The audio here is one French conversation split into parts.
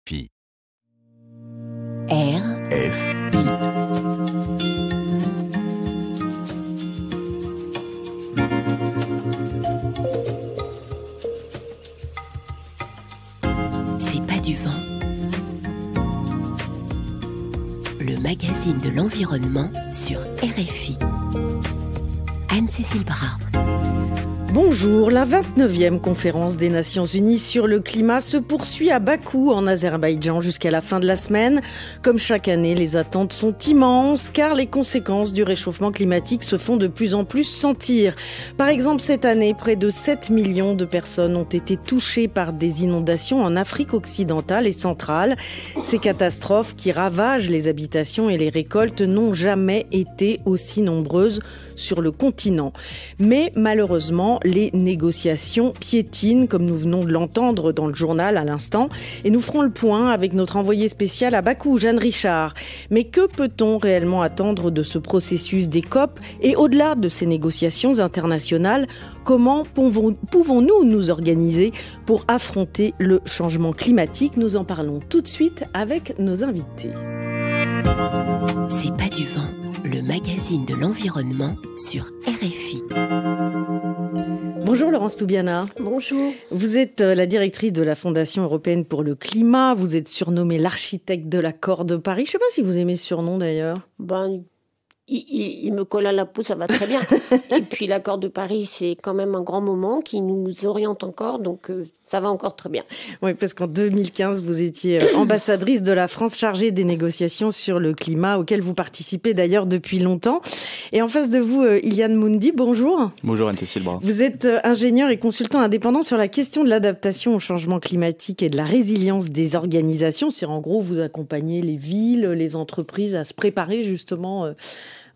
RFI. RFI. C'est pas du vent. Le magazine de l'environnement sur RFI. Anne-Cécile Bras. Bonjour, la 29e conférence des Nations Unies sur le climat se poursuit à Bakou, en Azerbaïdjan, jusqu'à la fin de la semaine. Comme chaque année, les attentes sont immenses, car les conséquences du réchauffement climatique se font de plus en plus sentir. Par exemple, cette année, près de 7 millions de personnes ont été touchées par des inondations en Afrique occidentale et centrale. Ces catastrophes qui ravagent les habitations et les récoltes n'ont jamais été aussi nombreuses sur le continent. Mais malheureusement, les négociations piétinent, comme nous venons de l'entendre dans le journal à l'instant. Et nous ferons le point avec notre envoyé spécial à Bakou, Jeanne Richard. Mais que peut-on réellement attendre de ce processus des COP? Et au-delà de ces négociations internationales, comment pouvons-nous nous organiser pour affronter le changement climatique? Nous en parlons tout de suite avec nos invités. C'est pas du vent, le magazine de l'environnement sur RFI. Bonjour Laurence Toubiana. Bonjour. Vous êtes la directrice de la Fondation européenne pour le climat. Vous êtes surnommée l'architecte de l'accord de Paris. Je ne sais pas si vous aimez ce surnom d'ailleurs. Il me colle à la peau, ça va très bien. Et puis l'accord de Paris, c'est quand même un grand moment qui nous oriente encore, donc ça va encore très bien. Oui, parce qu'en 2015, vous étiez ambassadrice de la France chargée des négociations sur le climat, auxquelles vous participez d'ailleurs depuis longtemps. Et en face de vous, Iliane Moundi, bonjour. Bonjour Anne-Cécile Bras. Vous êtes ingénieur et consultant indépendant sur la question de l'adaptation au changement climatique et de la résilience des organisations. C'est en gros, vous accompagnez les villes, les entreprises à se préparer justement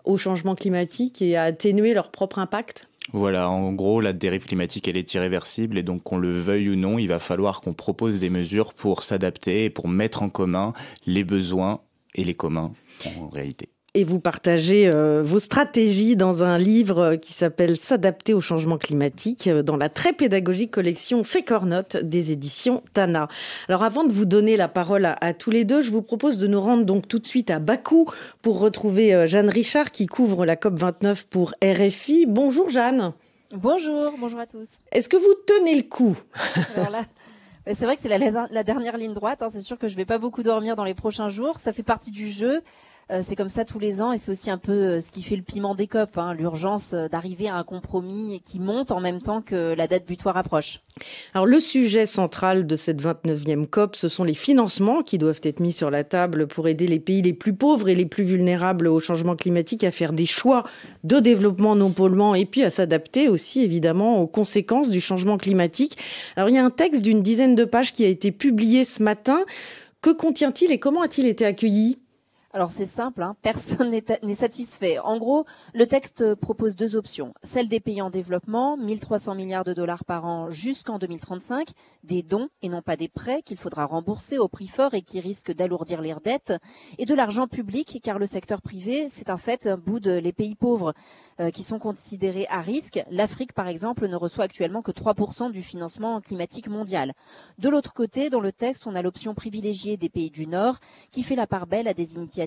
au changement climatique et à atténuer leur propre impact? Voilà, en gros, la dérive climatique, elle est irréversible et donc qu'on le veuille ou non, il va falloir qu'on propose des mesures pour s'adapter et pour mettre en commun les besoins et les communs en réalité. Et vous partagez vos stratégies dans un livre qui s'appelle « S'adapter au changement climatique » dans la très pédagogique collection Fécornote des éditions Tana. Alors avant de vous donner la parole à tous les deux, je vous propose de nous rendre donc tout de suite à Bakou pour retrouver Jeanne Richard qui couvre la COP29 pour RFI. Bonjour Jeanne. Bonjour à tous. Est-ce que vous tenez le coup? Alors là, c'est vrai que c'est la dernière ligne droite. C'est sûr que je vais pas beaucoup dormir dans les prochains jours. Ça fait partie du jeu. C'est comme ça tous les ans et c'est aussi un peu ce qui fait le piment des COP, l'urgence d'arriver à un compromis qui monte en même temps que la date butoir approche. Alors le sujet central de cette 29e COP, ce sont les financements qui doivent être mis sur la table pour aider les pays les plus pauvres et les plus vulnérables au changement climatique à faire des choix de développement non polluant et puis à s'adapter aussi évidemment aux conséquences du changement climatique. Alors il y a un texte d'une dizaine de pages qui a été publié ce matin. Que contient-il et comment a-t-il été accueilli ? Alors c'est simple, personne n'est satisfait. En gros, le texte propose deux options. Celle des pays en développement, 1300 milliards de dollars par an jusqu'en 2035, des dons et non pas des prêts qu'il faudra rembourser au prix fort et qui risquent d'alourdir leurs dettes, et de l'argent public car le secteur privé, c'est un fait, boude les pays pauvres qui sont considérés à risque. L'Afrique, par exemple, ne reçoit actuellement que 3% du financement climatique mondial. De l'autre côté, dans le texte, on a l'option privilégiée des pays du Nord qui fait la part belle à des initiatives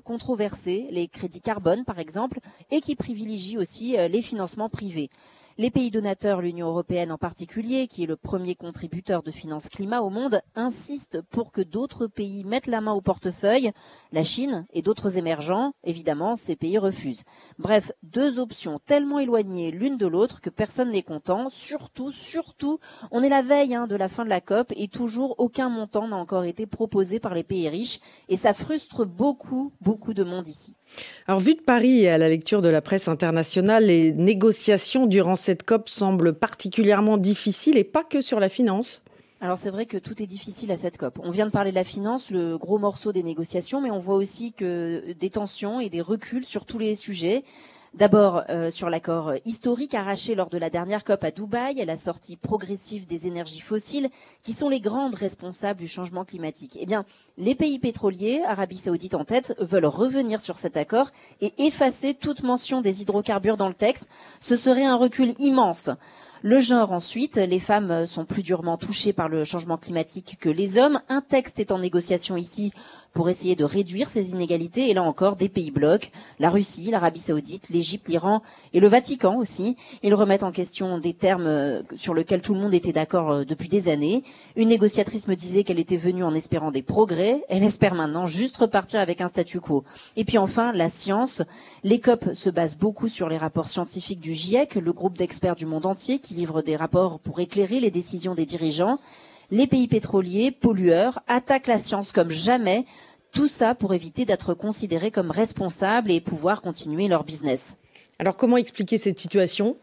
controversées, les crédits carbone par exemple, et qui privilégie aussi les financements privés. Les pays donateurs, l'Union européenne en particulier, qui est le premier contributeur de finances climat au monde, insistent pour que d'autres pays mettent la main au portefeuille. La Chine et d'autres émergents, évidemment, ces pays refusent. Bref, deux options tellement éloignées l'une de l'autre que personne n'est content. Surtout, on est la veille de la fin de la COP et toujours aucun montant n'a encore été proposé par les pays riches. Et ça frustre beaucoup de monde ici. Alors, vu de Paris et à la lecture de la presse internationale, les négociations durant cette COP semblent particulièrement difficiles et pas que sur la finance. Alors c'est vrai que tout est difficile à cette COP. On vient de parler de la finance, le gros morceau des négociations, mais on voit aussi que des tensions et des reculs sur tous les sujets. D'abord, sur l'accord historique arraché lors de la dernière COP à Dubaï et la sortie progressive des énergies fossiles, qui sont les grandes responsables du changement climatique. Eh bien, les pays pétroliers, Arabie Saoudite en tête, veulent revenir sur cet accord et effacer toute mention des hydrocarbures dans le texte. Ce serait un recul immense. Le genre ensuite, les femmes sont plus durement touchées par le changement climatique que les hommes. Un texte est en négociation ici pour essayer de réduire ces inégalités. Et là encore, des pays bloquent, la Russie, l'Arabie Saoudite, l'Égypte, l'Iran et le Vatican aussi. Ils remettent en question des termes sur lesquels tout le monde était d'accord depuis des années. Une négociatrice me disait qu'elle était venue en espérant des progrès. Elle espère maintenant juste repartir avec un statu quo. Et puis enfin, la science. Les COP se basent beaucoup sur les rapports scientifiques du GIEC, le groupe d'experts du monde entier qui livre des rapports pour éclairer les décisions des dirigeants. Les pays pétroliers, pollueurs, attaquent la science comme jamais. Tout ça pour éviter d'être considérés comme responsables et pouvoir continuer leur business. Alors comment expliquer cette situation ?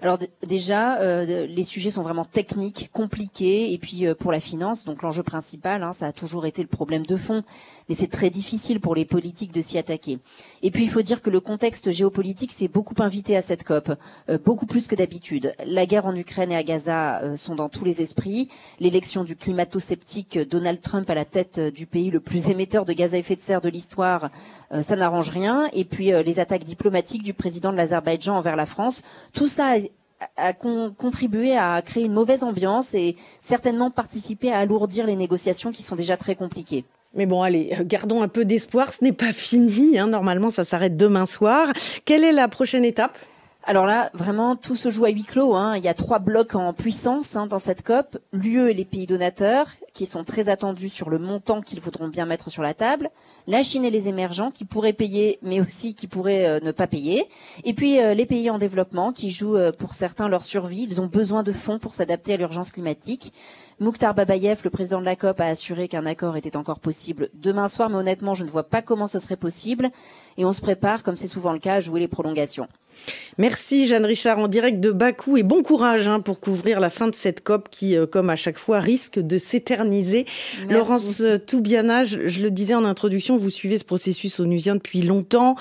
Alors déjà, les sujets sont vraiment techniques, compliqués, et puis pour la finance, donc l'enjeu principal, ça a toujours été le problème de fond, mais c'est très difficile pour les politiques de s'y attaquer. Et puis il faut dire que le contexte géopolitique s'est beaucoup invité à cette COP, beaucoup plus que d'habitude. La guerre en Ukraine et à Gaza sont dans tous les esprits, l'élection du climato-sceptique Donald Trump à la tête du pays le plus émetteur de gaz à effet de serre de l'histoire, ça n'arrange rien, et puis les attaques diplomatiques du président de l'Azerbaïdjan envers la France, tout cela a contribué à créer une mauvaise ambiance et certainement participé à alourdir les négociations qui sont déjà très compliquées. Mais bon, allez, gardons un peu d'espoir, ce n'est pas fini, normalement ça s'arrête demain soir. Quelle est la prochaine étape ? Alors là, vraiment, tout se joue à huis clos. Il y a 3 blocs en puissance dans cette COP. L'UE et les pays donateurs, qui sont très attendus sur le montant qu'ils voudront bien mettre sur la table. La Chine et les émergents, qui pourraient payer, mais aussi qui pourraient ne pas payer. Et puis les pays en développement, qui jouent pour certains leur survie. Ils ont besoin de fonds pour s'adapter à l'urgence climatique. Mukhtar Babayev, le président de la COP, a assuré qu'un accord était encore possible demain soir, mais honnêtement, je ne vois pas comment ce serait possible. Et on se prépare, comme c'est souvent le cas, à jouer les prolongations. Merci Jeanne Richard en direct de Bakou et bon courage pour couvrir la fin de cette COP qui, comme à chaque fois, risque de s'éterniser. Merci. Laurence Toubiana, je le disais en introduction, vous suivez ce processus onusien depuis longtemps.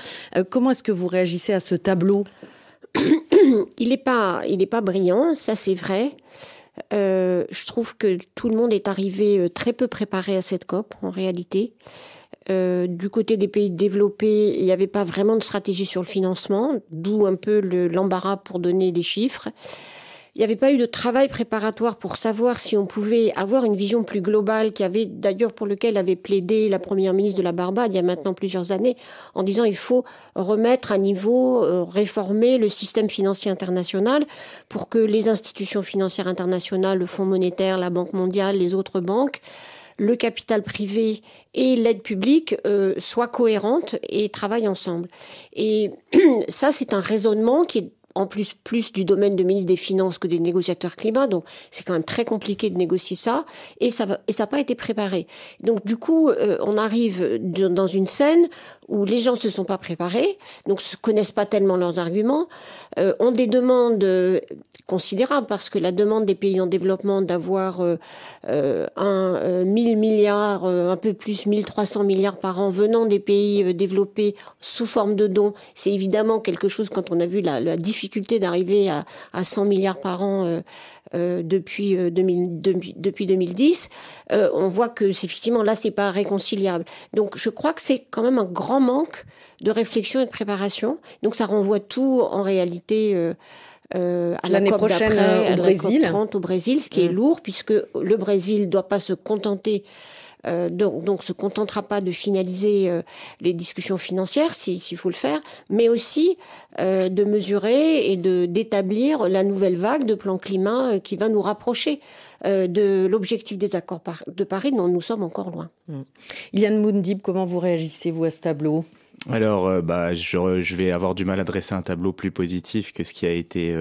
Comment est-ce que vous réagissez à ce tableau ? Il est pas brillant, ça c'est vrai. Je trouve que tout le monde est arrivé très peu préparé à cette COP, en réalité. Du côté des pays développés, il n'y avait pas vraiment de stratégie sur le financement, d'où un peu l'embarras pour donner des chiffres. Il n'y avait pas eu de travail préparatoire pour savoir si on pouvait avoir une vision plus globale, d'ailleurs pour lequel avait plaidé la première ministre de la Barbade il y a maintenant plusieurs années, en disant il faut remettre à niveau, réformer le système financier international pour que les institutions financières internationales, le Fonds monétaire, la Banque mondiale, les autres banques, le capital privé et l'aide publique soient cohérentes et travaillent ensemble. Et ça, c'est un raisonnement qui est en plus du domaine de ministre des Finances que des négociateurs climat, donc c'est quand même très compliqué de négocier ça, et ça n'a pas été préparé. Donc du coup, on arrive dans une scène où les gens se sont pas préparés, donc se connaissent pas tellement leurs arguments, ont des demandes considérables, parce que la demande des pays en développement d'avoir 1000 milliards, un peu plus 1300 milliards par an venant des pays développés sous forme de dons, c'est évidemment quelque chose, quand on a vu la difficulté d'arriver à 100 milliards par an depuis 2010, on voit que effectivement là c'est pas réconciliable. Donc je crois que c'est quand même un grand manque de réflexion et de préparation. Donc ça renvoie tout en réalité à l'année prochaine au Brésil. La COP 30 au Brésil, ce qui est lourd puisque le Brésil doit pas se contenter donc se contentera pas de finaliser les discussions financières s'il faut le faire, mais aussi de mesurer et d'établir la nouvelle vague de plan climat qui va nous rapprocher de l'objectif des accords de Paris dont nous sommes encore loin. Iliane Moundib, comment vous réagissez-vous à ce tableau ? Alors, je vais avoir du mal à dresser un tableau plus positif que ce qui a été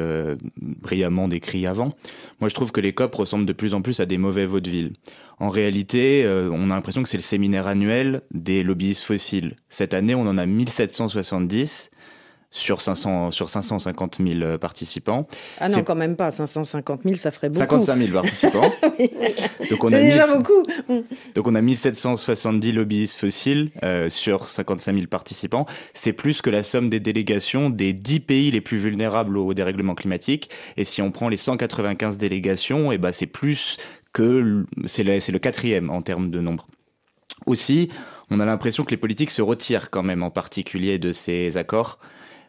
brillamment décrit avant. Moi, je trouve que les COP ressemblent de plus en plus à des mauvais vaudevilles. En réalité, on a l'impression que c'est le séminaire annuel des lobbyistes fossiles. Cette année, on en a 1770 sur 550 000 participants. Ah non, quand même pas. 550 000, ça ferait beaucoup. 55 000 participants. Oui. Donc c'est déjà beaucoup. Donc on a 1770 lobbyistes fossiles sur 55 000 participants. C'est plus que la somme des délégations des 10 pays les plus vulnérables au dérèglement climatique. Et si on prend les 195 délégations, c'est plus que c'est le 4e en termes de nombre. Aussi, on a l'impression que les politiques se retirent quand même en particulier de ces accords.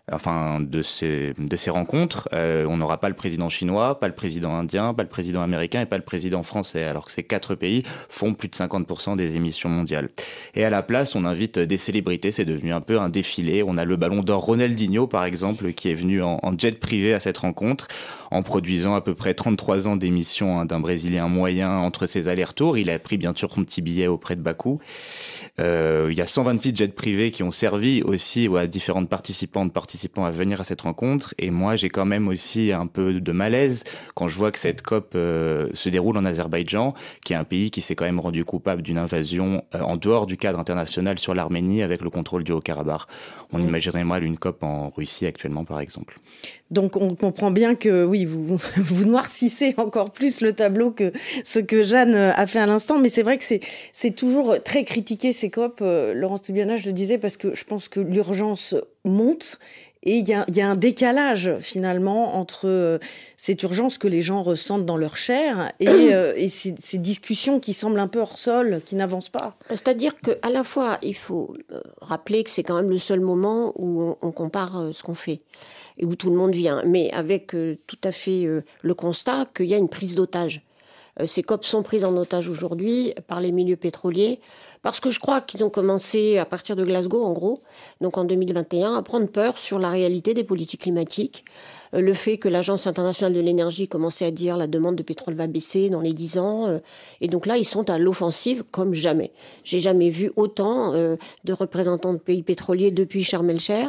de ces rencontres. On n'aura pas le président chinois, pas le président indien, pas le président américain et pas le président français, alors que ces 4 pays font plus de 50% des émissions mondiales. Et à la place, on invite des célébrités, c'est devenu un peu un défilé. On a le Ballon d'Or Ronaldinho, par exemple, qui est venu en jet privé à cette rencontre, en produisant à peu près 33 ans d'émissions d'un Brésilien moyen entre ses allers-retours. Il a pris bien sûr son petit billet auprès de Bakou. Il y a 126 jets privés qui ont servi aussi à différentes participants à venir à cette rencontre. Et moi, j'ai quand même aussi un peu de malaise quand je vois que cette COP se déroule en Azerbaïdjan, qui est un pays qui s'est quand même rendu coupable d'une invasion en dehors du cadre international sur l'Arménie avec le contrôle du Haut-Karabakh. On imaginerait mal une COP en Russie actuellement, par exemple. Donc on comprend bien que oui, vous noircissez encore plus le tableau que ce que Jeanne a fait à l'instant, mais c'est vrai que c'est toujours très critiqué ces COP. Laurence Toubiana, je le disais, parce que je pense que l'urgence monte. Et il y a un décalage finalement entre cette urgence que les gens ressentent dans leur chair et ces discussions qui semblent un peu hors sol, qui n'avancent pas. C'est-à-dire qu'à la fois, il faut rappeler que c'est quand même le seul moment où on compare ce qu'on fait et où tout le monde vient, mais avec tout à fait le constat qu'il y a une prise d'otage. Ces COP sont prises en otage aujourd'hui par les milieux pétroliers parce que je crois qu'ils ont commencé à partir de Glasgow, en gros, donc en 2021, à prendre peur sur la réalité des politiques climatiques. Le fait que l'Agence internationale de l'énergie commençait à dire la demande de pétrole va baisser dans les 10 ans. Et donc là, ils sont à l'offensive comme jamais. J'ai jamais vu autant de représentants de pays pétroliers depuis Sharm el-Sheikh.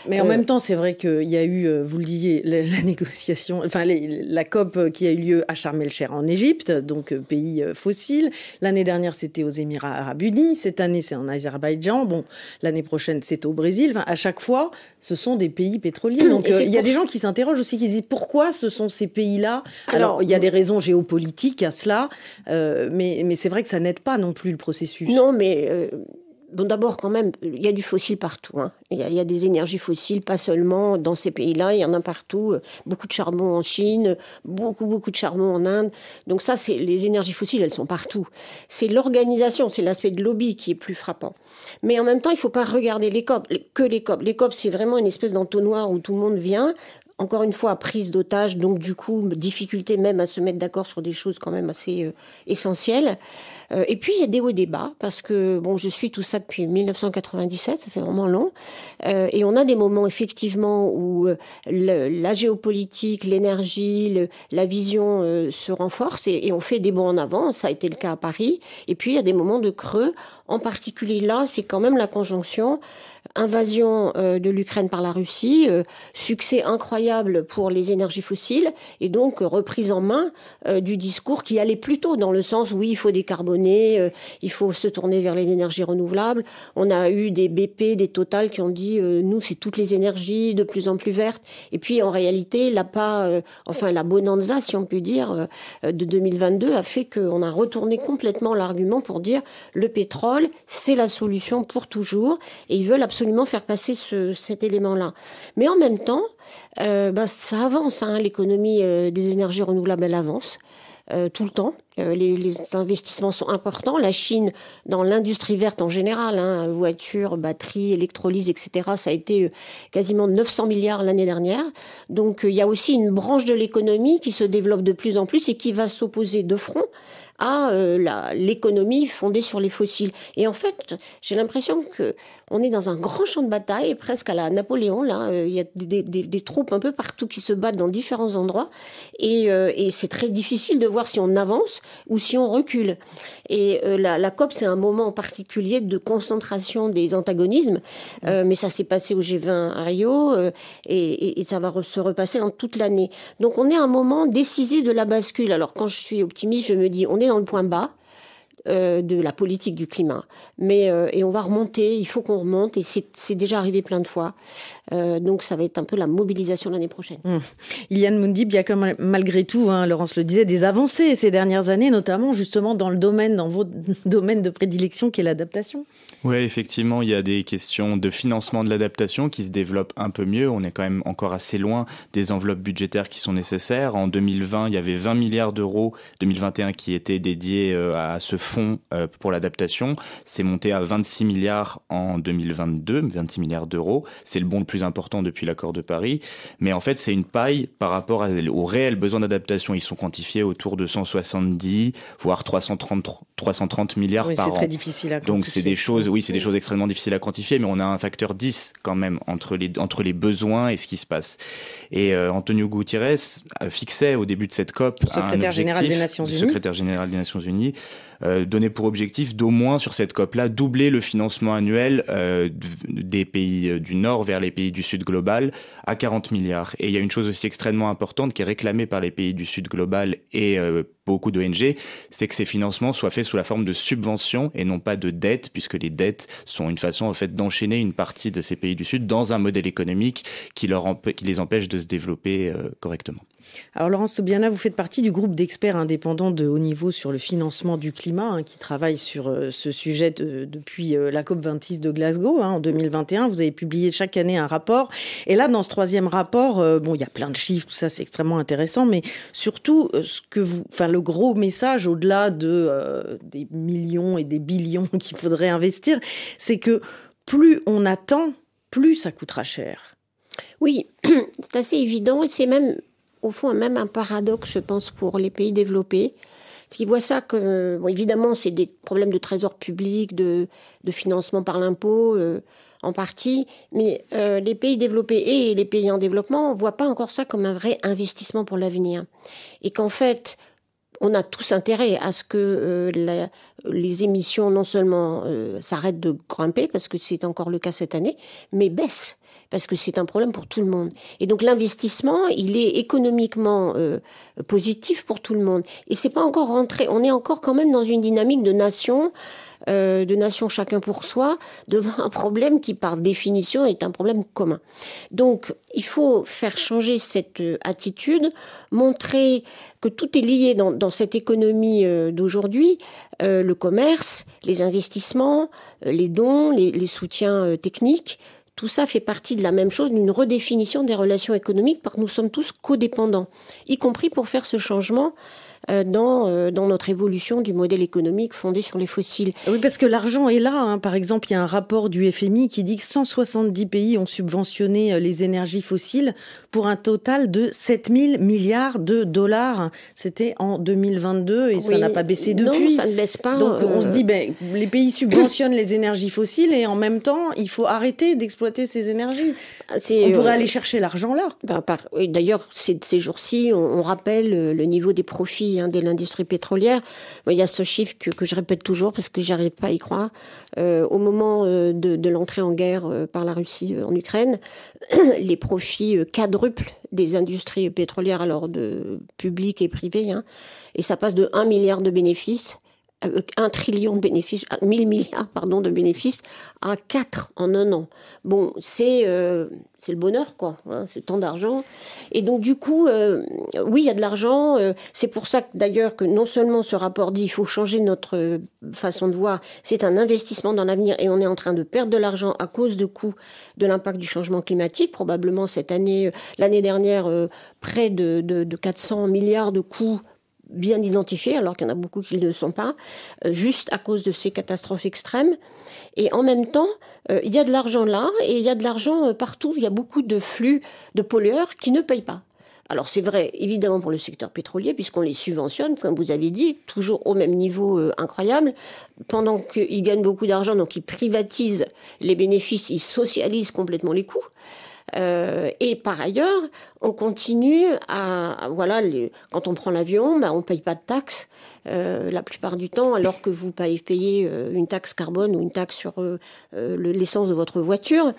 Mais en même temps, c'est vrai qu'il y a eu, vous le disiez, la négociation, enfin la COP qui a eu lieu à Sharm el-Sheikh en Égypte, donc pays fossile. L'année dernière, c'était aux Émirats arabes unis. Cette année, c'est en Azerbaïdjan. Bon, l'année prochaine, c'est au Brésil. Enfin, à chaque fois, ce sont des pays pétroliers. Donc il y a des gens qui s'interrogent aussi, qui se disent pourquoi ce sont ces pays-là. Alors il y a des raisons géopolitiques à cela, mais c'est vrai que ça n'aide pas non plus le processus. Non, mais bon, d'abord, quand même, il y a du fossile partout. Hein. Il y a des énergies fossiles, pas seulement dans ces pays-là, il y en a partout. Beaucoup de charbon en Chine, beaucoup de charbon en Inde. Donc ça, les énergies fossiles, elles sont partout. C'est l'organisation, c'est l'aspect de lobby qui est plus frappant. Mais en même temps, il ne faut pas regarder les COP, que les COP. Les COP, c'est vraiment une espèce d'entonnoir où tout le monde vient. Encore une fois, prise d'otage, donc du coup, difficulté même à se mettre d'accord sur des choses quand même assez essentielles. Et puis, il y a des hauts et des bas, parce que, bon, je suis tout ça depuis 1997, ça fait vraiment long. Et on a des moments, effectivement, où la géopolitique, l'énergie, la vision se renforcent et on fait des bons en avant. Ça a été le cas à Paris. Et puis, il y a des moments de creux. En particulier là, c'est quand même la conjonction invasion de l'Ukraine par la Russie, succès incroyable pour les énergies fossiles et donc reprise en main du discours qui allait plutôt dans le sens oui, il faut décarboner, il faut se tourner vers les énergies renouvelables. On a eu des BP, des Total qui ont dit nous c'est toutes les énergies de plus en plus vertes et puis en réalité la bonanza si on peut dire de 2022 a fait qu'on a retourné complètement l'argument pour dire le pétrole c'est la solution pour toujours et ils veulent absolument faire passer cet élément-là. Mais en même temps, ça avance, hein, l'économie des énergies renouvelables, elle avance tout le temps. Les investissements sont importants. La Chine, dans l'industrie verte en général, hein, voitures, batteries, électrolyse, etc., ça a été quasiment 900 milliards l'année dernière. Donc il y a aussi une branche de l'économie qui se développe de plus en plus et qui va s'opposer de front à l'économie fondée sur les fossiles. Et en fait, j'ai l'impression que on est dans un grand champ de bataille, presque à la Napoléon. Là, il y a des troupes un peu partout qui se battent dans différents endroits, et c'est très difficile de voir si on avance ou si on recule. Et la COP, c'est un moment en particulier de concentration des antagonismes, mais ça s'est passé au G20 à Rio, et ça va se repasser dans toute l'année. Donc on est à un moment décisif de la bascule. Alors quand je suis optimiste, je me dis on est dans le point bas de la politique du climat, mais et on va remonter, il faut qu'on remonte, et c'est déjà arrivé plein de fois, donc ça va être un peu la mobilisation l'année prochaine. Iliane Moundib, il y a quand même malgré tout, hein, Laurence le disait, des avancées ces dernières années, notamment justement dans votre domaine de prédilection qui est l'adaptation. Oui, effectivement, il y a des questions de financement de l'adaptation qui se développent un peu mieux. On est quand même encore assez loin des enveloppes budgétaires qui sont nécessaires. En 2020, il y avait 20 milliards d'euros, 2021, qui étaient dédiés à ce fonds fonds pour l'adaptation. C'est monté à 26 milliards en 2022, 26 milliards d'euros. C'est le bond le plus important depuis l'accord de Paris. Mais en fait, c'est une paille par rapport aux réels besoins d'adaptation. Ils sont quantifiés autour de 170, voire 330 milliards par an. C'est très difficile à quantifier. Donc c'est des choses, c'est des choses extrêmement difficiles à quantifier, mais on a un facteur 10 quand même entre les besoins et ce qui se passe. Et Antonio Guterres fixait au début de cette COP secrétaire général des Nations Unies, donné pour objectif d'au moins sur cette COP-là doubler le financement annuel des pays du Nord vers les pays du Sud global à 40 milliards. Et il y a une chose aussi extrêmement importante qui est réclamée par les pays du Sud global et beaucoup d'ONG, c'est que ces financements soient faits sous la forme de subventions et non pas de dettes, puisque les dettes sont une façon en fait d'enchaîner une partie de ces pays du Sud dans un modèle économique qui les empêche de se développer correctement. Alors Laurence Tobiana, vous faites partie du groupe d'experts indépendants de haut niveau sur le financement du climat qui travaille sur ce sujet depuis la COP26 de Glasgow en 2021. Vous avez publié chaque année un rapport. Et là, dans ce troisième rapport, il y a plein de chiffres, tout ça c'est extrêmement intéressant, mais surtout le gros message au-delà des millions et des billions qu'il faudrait investir, c'est que plus on attend, plus ça coûtera cher. Oui, c'est assez évident et c'est même au fond, même un paradoxe, je pense, pour les pays développés. Ils voient ça que, évidemment, c'est des problèmes de trésor public, de financement par l'impôt, en partie, mais les pays développés et les pays en développement ne voient pas encore ça comme un vrai investissement pour l'avenir. Et qu'en fait, on a tous intérêt à ce que les émissions non seulement s'arrêtent de grimper, parce que c'est encore le cas cette année, mais baissent, parce que c'est un problème pour tout le monde. Et donc l'investissement, il est économiquement positif pour tout le monde. Et c'est pas encore rentré, on est encore quand même dans une dynamique de nation chacun pour soi, devant un problème qui par définition est un problème commun. Donc il faut faire changer cette attitude, montrer que tout est lié dans cette économie d'aujourd'hui, le commerce, les investissements, les dons, les soutiens techniques. Tout ça fait partie de la même chose, d'une redéfinition des relations économiques, parce que nous sommes tous codépendants, y compris pour faire ce changement dans notre évolution du modèle économique fondé sur les fossiles. Oui, parce que l'argent est là. Par exemple, il y a un rapport du FMI qui dit que 170 pays ont subventionné les énergies fossiles pour un total de 7 000 milliards de dollars. C'était en 2022 et ça n'a pas baissé depuis. Non, ça ne baisse pas. Donc on se dit, les pays subventionnent les énergies fossiles et en même temps, il faut arrêter d'exploiter ces énergies. On pourrait aller chercher l'argent là. D'ailleurs, ces jours-ci, on rappelle le niveau des profits de l'industrie pétrolière. Il y a ce chiffre que je répète toujours parce que j'arrive pas à y croire. Au moment de l'entrée en guerre par la Russie en Ukraine, les profits quadruplent des industries pétrolières, alors de publiques et privées, et ça passe de 1 milliard de bénéfices, 1 trillion de bénéfices, 1000 milliards, de bénéfices, à 4 en un an. Bon, c'est le bonheur, quoi. C'est tant d'argent. Et donc, du coup, oui, il y a de l'argent. C'est pour ça, d'ailleurs, que non seulement ce rapport dit il faut changer notre façon de voir, c'est un investissement dans l'avenir et on est en train de perdre de l'argent à cause de coûts de l'impact du changement climatique. Probablement cette année, l'année dernière, près de 400 milliards de coûts bien identifiés, alors qu'il y en a beaucoup qui ne le sont pas, juste à cause de ces catastrophes extrêmes. Et en même temps, il y a de l'argent là, et il y a de l'argent partout. Il y a beaucoup de flux de pollueurs qui ne payent pas. Alors c'est vrai, évidemment, pour le secteur pétrolier, puisqu'on les subventionne, comme vous avez dit, toujours au même niveau incroyable. Pendant qu'ils gagnent beaucoup d'argent, donc ils privatisent les bénéfices, ils socialisent complètement les coûts. Et par ailleurs, on continue quand on prend l'avion, on paye pas de taxes la plupart du temps, alors que vous payez une taxe carbone ou une taxe sur l'essence de votre voiture.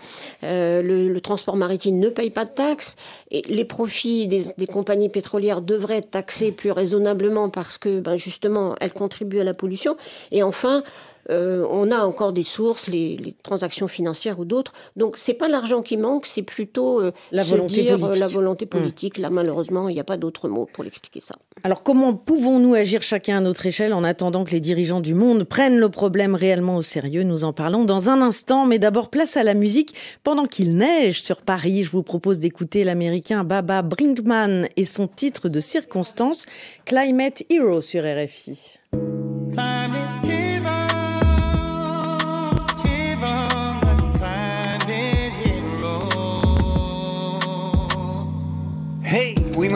Le transport maritime ne paye pas de taxes. Et les profits des compagnies pétrolières devraient être taxés plus raisonnablement parce que, justement, elles contribuent à la pollution. Et enfin, on a encore des sources, les transactions financières ou d'autres. Donc, c'est pas l'argent qui manque, c'est plutôt la volonté politique. Là, malheureusement, il n'y a pas d'autre mot pour l'expliquer ça. Alors, comment pouvons-nous agir chacun à notre échelle en attendant que les dirigeants du monde prennent le problème réellement au sérieux? Nous en parlons dans un instant, mais d'abord, place à la musique. Pendant qu'il neige sur Paris, je vous propose d'écouter l'américain Baba Brinkman et son titre de circonstance, Climate Hero sur RFI. Climate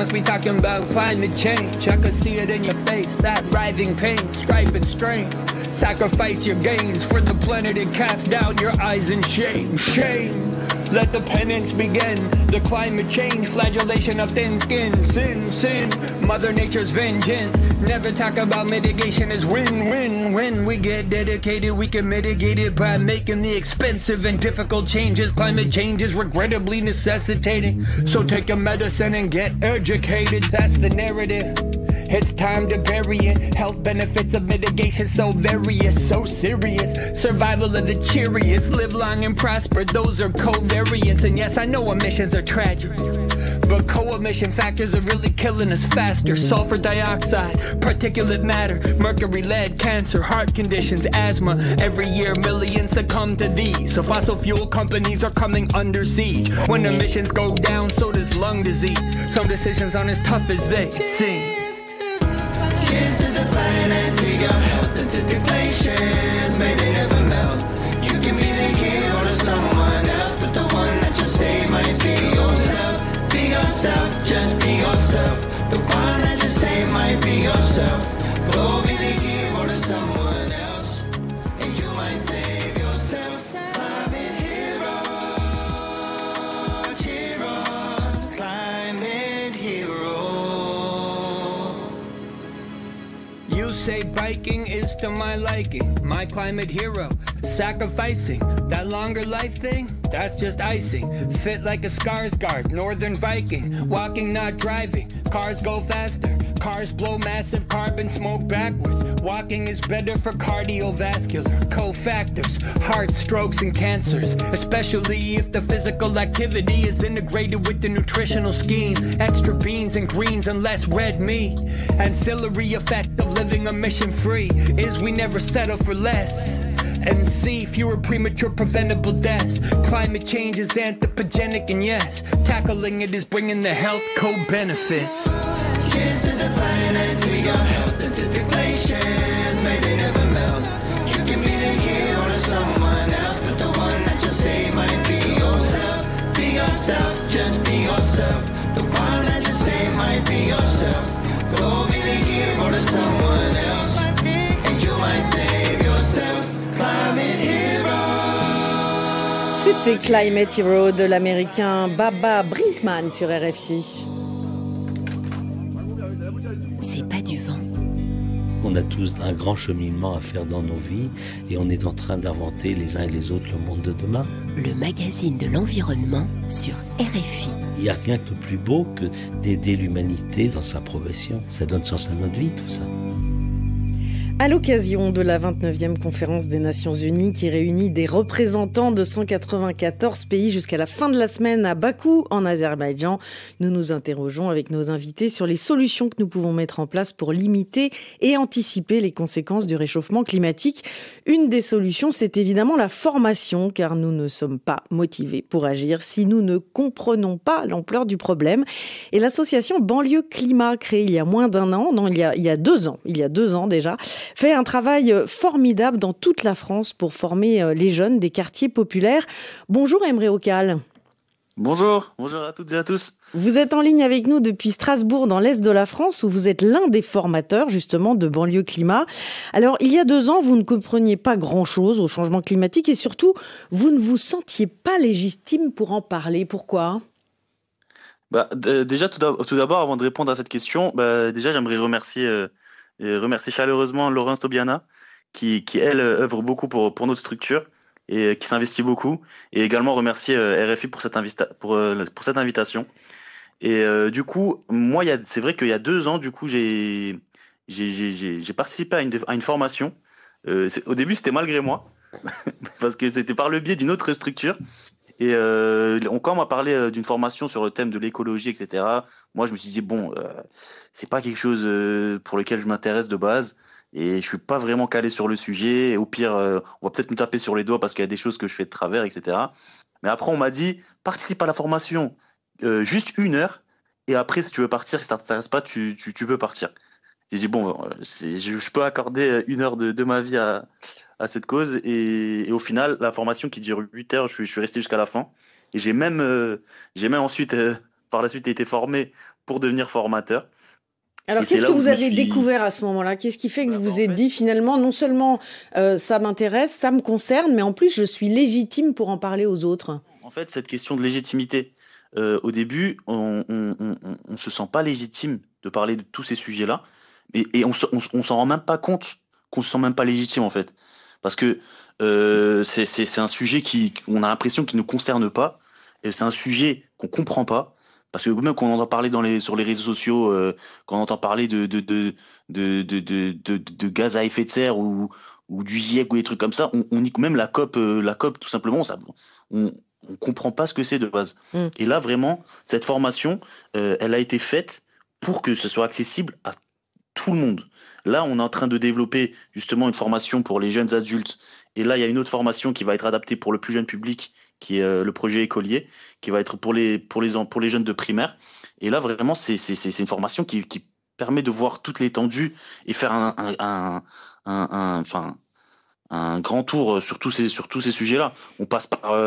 must be talking about climate change. I could see it in your face, that writhing pain, strife and strain. Sacrifice your gains for the planet and cast down your eyes in shame. Shame. Let the penance begin. The climate change, flagellation of thin skin. Sin, sin, Mother Nature's vengeance. Never talk about mitigation as win-win. When we get dedicated, we can mitigate it by making the expensive and difficult changes. Climate change is regrettably necessitating. So take your medicine and get educated. That's the narrative. It's time to bury it. Health benefits of mitigation so various, so serious. Survival of the cheeriest. Live long and prosper, those are covariants. And yes, I know emissions are tragic, but co-emission factors are really killing us faster. Sulfur dioxide, particulate matter, mercury, lead, cancer, heart conditions, asthma. Every year millions succumb to these. So fossil fuel companies are coming under siege. When emissions go down, so does lung disease. Some decisions aren't as tough as they seem. Cheers to the planet and to your health and to the glaciers, may they never melt. You can be the hero to someone else, but the one that you save might be yourself. Be yourself, just be yourself. The one that you save might be yourself. Go be the hero to someone else, and you might save yourself. Climate hero, cheer on, climate hero. You say biking is to my liking, my climate hero. Sacrificing that longer life thing, that's just icing. Fit like a Skarsgård, northern Viking. Walking, not driving, cars go faster. Cars blow massive carbon smoke backwards. Walking is better for cardiovascular cofactors, heart, strokes, and cancers. Especially if the physical activity is integrated with the nutritional scheme. Extra beans and greens and less red meat. Ancillary effect of living emission-free is we never settle for less. And see fewer premature preventable deaths. Climate change is anthropogenic, and yes, tackling it is bringing the health co-benefits. Cheers to the planet and to your health and to the glaciers, may they never melt. You can be the hero to someone else, but the one that you save might be yourself. Be yourself, just be yourself. The one that you save might be yourself. Go be the hero to someone else, and you might save yourself. Climate hero. C'était Climate Hero de l'américain Baba Brinkman sur RFI. C'est pas du vent. On a tous un grand cheminement à faire dans nos vies et on est en train d'inventer les uns et les autres le monde de demain. Le magazine de l'environnement sur RFI. Il n'y a rien de plus beau que d'aider l'humanité dans sa progression. Ça donne sens à notre vie, tout ça. À l'occasion de la 29e conférence des Nations Unies qui réunit des représentants de 194 pays jusqu'à la fin de la semaine à Bakou, en Azerbaïdjan, nous nous interrogeons avec nos invités sur les solutions que nous pouvons mettre en place pour limiter et anticiper les conséquences du réchauffement climatique. Une des solutions, c'est évidemment la formation, car nous ne sommes pas motivés pour agir si nous ne comprenons pas l'ampleur du problème. Et l'association Banlieue Climat, créée il y a moins d'un an, non, il y a 2 ans déjà, fait un travail formidable dans toute la France pour former les jeunes des quartiers populaires. Bonjour Emre Okal. Bonjour à toutes et à tous. Vous êtes en ligne avec nous depuis Strasbourg, dans l'Est de la France, où vous êtes l'un des formateurs justement de Banlieue Climat. Alors, il y a 2 ans, vous ne compreniez pas grand-chose au changement climatique et surtout, vous ne vous sentiez pas légitime pour en parler. Pourquoi ? Déjà, tout d'abord, avant de répondre à cette question, déjà, j'aimerais remercier chaleureusement Laurence Tobiana, qui elle, œuvre beaucoup pour notre structure et qui s'investit beaucoup. Et également remercier RFI pour cette invitation. Et du coup, moi, c'est vrai qu'il y a 2 ans, du coup, j'ai participé à une formation. Au début, c'était malgré moi, parce que c'était par le biais d'une autre structure. Et quand on m'a parlé d'une formation sur le thème de l'écologie, etc., moi je me suis dit c'est pas quelque chose pour lequel je m'intéresse de base et je suis pas vraiment calé sur le sujet. Et au pire, on va peut-être me taper sur les doigts parce qu'il y a des choses que je fais de travers, etc. Mais après on m'a dit participe à la formation juste 1 heure et après si tu veux partir, si ça t'intéresse pas, tu peux partir. J'ai dit je peux accorder 1 heure de ma vie à cette cause et au final la formation qui dure 8 heures, je suis resté jusqu'à la fin et j'ai même ensuite par la suite été formé pour devenir formateur. Alors, qu'est-ce que vous avez découvert à ce moment-là? Qu'est-ce qui fait que vous vous êtes dit, finalement, non seulement ça m'intéresse, ça me concerne, mais en plus, je suis légitime pour en parler aux autres? En fait, cette question de légitimité, au début, on se sent pas légitime de parler de tous ces sujets-là, et on s'en rend même pas compte qu'on se sent même pas légitime, en fait. Parce que c'est un sujet on a l'impression qu'il ne nous concerne pas, et c'est un sujet qu'on comprend pas. Parce que même quand on entend parler sur les réseaux sociaux, quand on entend parler de gaz à effet de serre ou du GIEC ou des trucs comme ça, on nie même la COP tout simplement, on comprend pas ce que c'est de base. Et là vraiment, cette formation, elle a été faite pour que ce soit accessible à tout le monde. Là, on est en train de développer justement une formation pour les jeunes adultes. Et là, il y a une autre formation qui va être adaptée pour le plus jeune public, qui est le projet écolier, qui va être pour les jeunes de primaire. Et là, vraiment, c'est une formation qui permet de voir toute l'étendue et faire un grand tour sur tous ces sujets-là. On passe par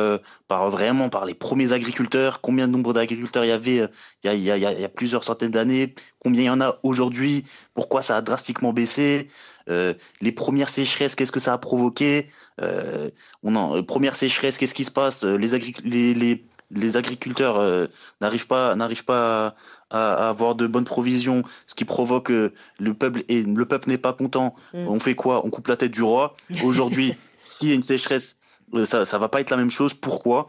les premiers agriculteurs, combien de nombre d'agriculteurs il y avait il y a plusieurs centaines d'années, combien il y en a aujourd'hui, pourquoi ça a drastiquement baissé, les premières sécheresses, qu'est-ce que ça a provoqué, première sécheresse, qu'est-ce qui se passe, les agriculteurs n'arrivent pas à avoir de bonnes provisions, ce qui provoque le peuple n'est pas content. On fait quoi? On coupe la tête du roi. Aujourd'hui, s'il y a une sécheresse, ça va pas être la même chose. Pourquoi?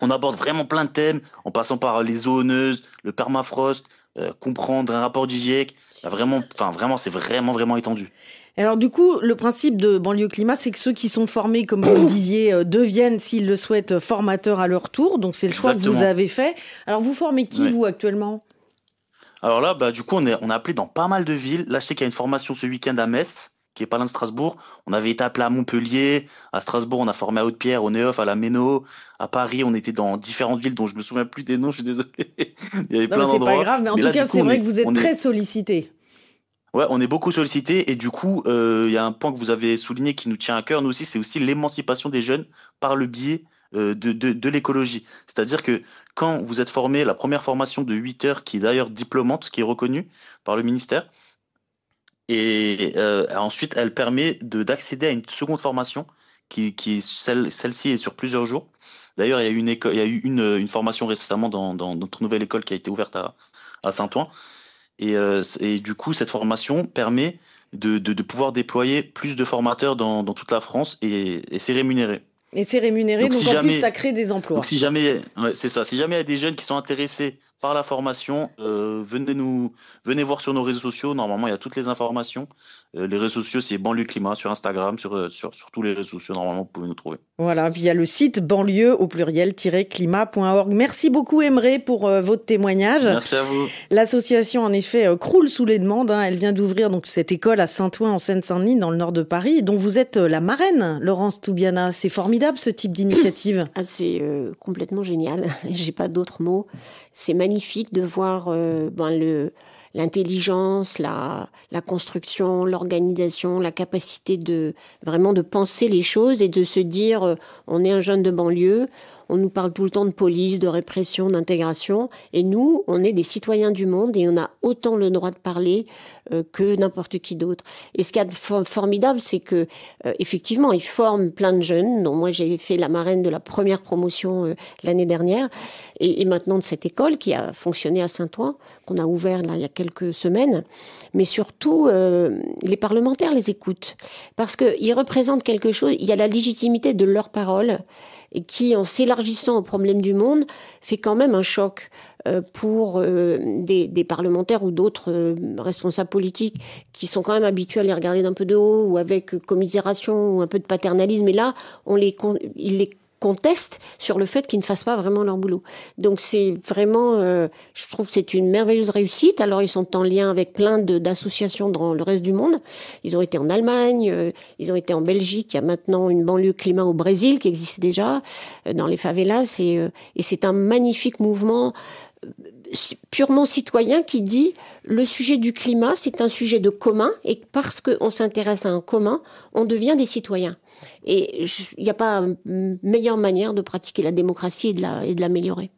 On aborde vraiment plein de thèmes, en passant par les zooneuses, le permafrost, comprendre un rapport du GIEC. Vraiment, c'est vraiment étendu. Alors du coup, le principe de Banlieue Climat, c'est que ceux qui sont formés, comme vous le disiez, deviennent, s'ils le souhaitent, formateurs à leur tour. Donc c'est le choix que vous avez fait. Alors vous formez qui, vous, actuellement? Alors là, du coup, on a appelé dans pas mal de villes. Là, je sais qu'il y a une formation ce week-end à Metz, qui est pas loin de Strasbourg. On avait été appelé à Montpellier, à Strasbourg, on a formé à Haute-Pierre, au Néof, à la Méno. À Paris, on était dans différentes villes dont je me souviens plus des noms, je suis désolé. Il y avait plein d'endroits. C'est pas grave, mais en tout cas, c'est vrai que vous êtes très sollicité. Ouais, on est beaucoup sollicité et du coup, il y a un point que vous avez souligné qui nous tient à cœur, nous aussi, c'est aussi l'émancipation des jeunes par le biais de l'écologie. C'est-à-dire que quand vous êtes formé, la première formation de 8 heures, qui est d'ailleurs diplômante, qui est reconnue par le ministère, et ensuite, elle permet d'accéder à une seconde formation qui celle-ci est sur plusieurs jours. D'ailleurs, il y a eu une formation récemment dans notre nouvelle école qui a été ouverte à Saint-Ouen. Et du coup, cette formation permet de pouvoir déployer plus de formateurs dans toute la France et c'est rémunéré. Et c'est rémunéré, donc en plus, ça crée des emplois. Donc c'est ça. Si jamais il y a des jeunes qui sont intéressés par la formation, venez voir sur nos réseaux sociaux. Normalement, il y a toutes les informations. Les réseaux sociaux, c'est Banlieue Climat sur Instagram, sur tous les réseaux sociaux. Normalement, vous pouvez nous trouver. Voilà, puis il y a le site banlieue au pluriel-climat.org. Merci beaucoup, Emre, pour votre témoignage. Merci à vous. L'association, en effet, croule sous les demandes. Elle vient d'ouvrir donc cette école à Saint-Ouen, en Seine-Saint-Denis, dans le nord de Paris, dont vous êtes la marraine, Laurence Toubiana. C'est formidable, ce type d'initiative. C'est complètement génial. J'ai pas d'autres mots. C'est magnifique de voir l'intelligence, la construction, l'organisation, la capacité de vraiment de penser les choses et de se dire on est un jeune de banlieue, on nous parle tout le temps de police, de répression, d'intégration, et nous, on est des citoyens du monde et on a autant le droit de parler que n'importe qui d'autre. Et ce qu'il y a de formidable, c'est que effectivement, ils forment plein de jeunes. Donc moi, j'ai fait la marraine de la première promotion l'année dernière, et maintenant de cette école qui a fonctionné à Saint-Ouen, qu'on a ouvert là il y a quelques semaines. Mais surtout, les parlementaires les écoutent parce que ils représentent quelque chose. Il y a la légitimité de leurs paroles, et qui, en s'élargissant aux problèmes du monde, fait quand même un choc pour des parlementaires ou d'autres responsables politiques qui sont quand même habitués à les regarder d'un peu de haut ou avec commisération ou un peu de paternalisme. Et là, ils les contestent sur le fait qu'ils ne fassent pas vraiment leur boulot. Donc c'est vraiment, je trouve que c'est une merveilleuse réussite. Alors ils sont en lien avec plein d'associations dans le reste du monde. Ils ont été en Allemagne, ils ont été en Belgique. Il y a maintenant une banlieue climat au Brésil qui existe déjà dans les favelas. Et c'est un magnifique mouvement purement citoyen qui dit le sujet du climat, c'est un sujet de commun, et parce qu'on s'intéresse à un commun, on devient des citoyens. Et il n'y a pas meilleure manière de pratiquer la démocratie et de l'améliorer.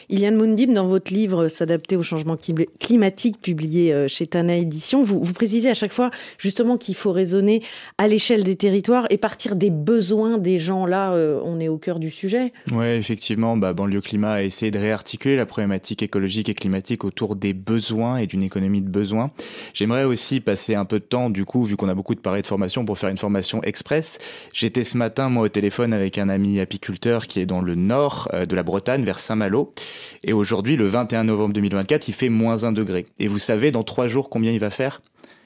Iliane Moundib, dans votre livre « S'adapter au changement climatique » publié chez Tana Éditions, vous précisez à chaque fois justement qu'il faut raisonner à l'échelle des territoires et partir des besoins des gens. Là, on est au cœur du sujet. Oui, effectivement, Banlieue Climat a essayé de réarticuler la problématique écologique et climatique autour des besoins et d'une économie de besoins. J'aimerais aussi passer un peu de temps, du coup, vu qu'on a beaucoup parlé de formation, pour faire une formation express. J'étais ce matin, moi, au téléphone avec un ami apiculteur qui est dans le nord de la Bretagne, vers Saint-Malo. Et aujourd'hui, le 21 novembre 2024, il fait -1 degré. Et vous savez, dans 3 jours, combien il va faire ?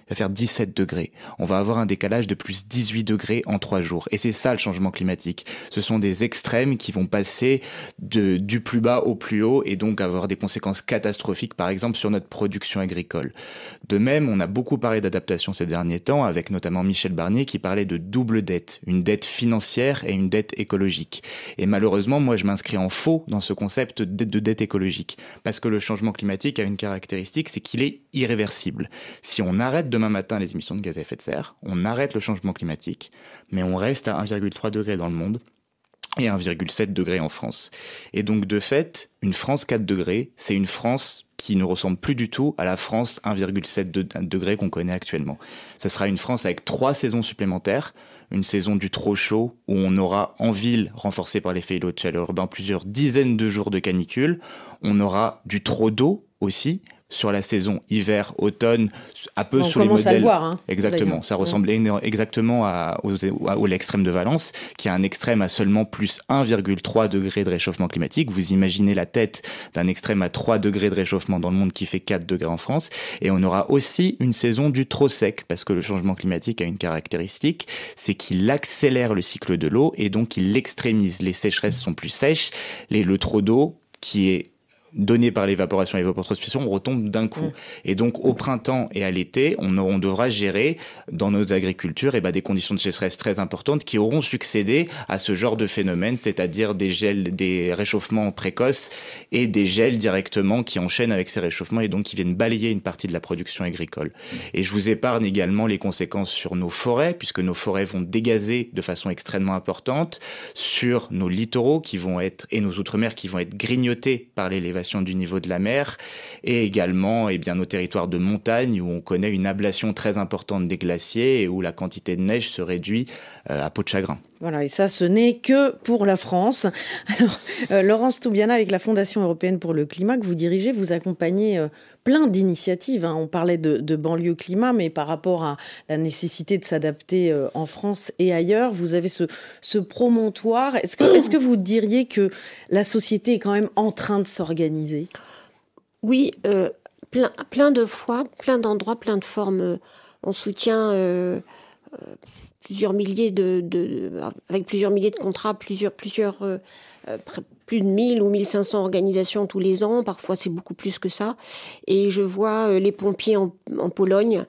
Il va faire 17 degrés. On va avoir un décalage de plus 18 degrés en 3 jours. Et c'est ça le changement climatique. Ce sont des extrêmes qui vont passer du plus bas au plus haut et donc avoir des conséquences catastrophiques, par exemple, sur notre production agricole. De même, on a beaucoup parlé d'adaptation ces derniers temps, avec notamment Michel Barnier qui parlait de double dette, une dette financière et une dette écologique. Et malheureusement, moi, je m'inscris en faux dans ce concept de dette écologique. Parce que le changement climatique a une caractéristique, c'est qu'il est irréversible. Si on arrête demain matin les émissions de gaz à effet de serre, on arrête le changement climatique, mais on reste à 1,3 degré dans le monde et 1,7 degré en France. Et donc de fait, une France 4 degrés, c'est une France qui ne ressemble plus du tout à la France 1,7 degré qu'on connaît actuellement. Ça sera une France avec 3 saisons supplémentaires, une saison du trop chaud où on aura en ville, renforcée par l'effet îlot de chaleur urbain, plusieurs dizaines de jours de canicule. On aura du trop d'eau aussi, sur la saison hiver-automne, un peu sur les modèles. On commence à le voir, hein, exactement, d'ailleurs. Ça ressemble exactement à l'extrême de Valence, qui a un extrême à seulement plus 1,3 degré de réchauffement climatique. Vous imaginez la tête d'un extrême à 3 degrés de réchauffement dans le monde qui fait 4 degrés en France. Et on aura aussi une saison du trop sec, parce que le changement climatique a une caractéristique, c'est qu'il accélère le cycle de l'eau et donc il l'extrémise. Les sécheresses sont plus sèches, le trop d'eau qui est donné par l'évaporation et l'évapotranspiration, on retombe d'un coup. Et donc, au printemps et à l'été, on devra gérer dans nos agricultures des conditions de sécheresse très importantes qui auront succédé à ce genre de phénomène, c'est-à-dire des gels, des réchauffements précoces et des gels directement qui enchaînent avec ces réchauffements et donc qui viennent balayer une partie de la production agricole. Et je vous épargne également les conséquences sur nos forêts, puisque nos forêts vont dégazer de façon extrêmement importante, sur nos littoraux qui vont être, et nos outre-mer qui vont être grignotés par l'élévation du niveau de la mer, et également nos territoires de montagne où on connaît une ablation très importante des glaciers et où la quantité de neige se réduit à peau de chagrin. Voilà, et ça, ce n'est que pour la France. Alors, Laurence Toubiana, avec la Fondation européenne pour le climat que vous dirigez, vous accompagnez plein d'initiatives. On parlait de banlieue climat, mais par rapport à la nécessité de s'adapter en France et ailleurs, vous avez ce promontoire. Est-ce que vous diriez que la société est quand même en train de s'organiser ? Oui, plein de fois, plein d'endroits, plein de formes. On soutient plusieurs milliers avec plusieurs milliers de contrats, plus de 1000 ou 1500 organisations tous les ans. Parfois, c'est beaucoup plus que ça. Et je vois les pompiers en Pologne,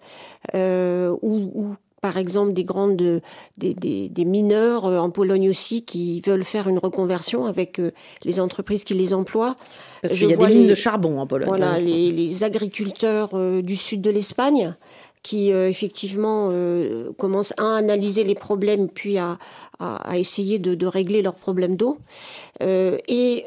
ou par exemple des mineurs en Pologne aussi qui veulent faire une reconversion avec les entreprises qui les emploient. Parce qu'il y a des mines de charbon en Pologne. Voilà, les agriculteurs du sud de l'Espagne qui effectivement commencent à analyser les problèmes puis à essayer de régler leurs problèmes d'eau. Et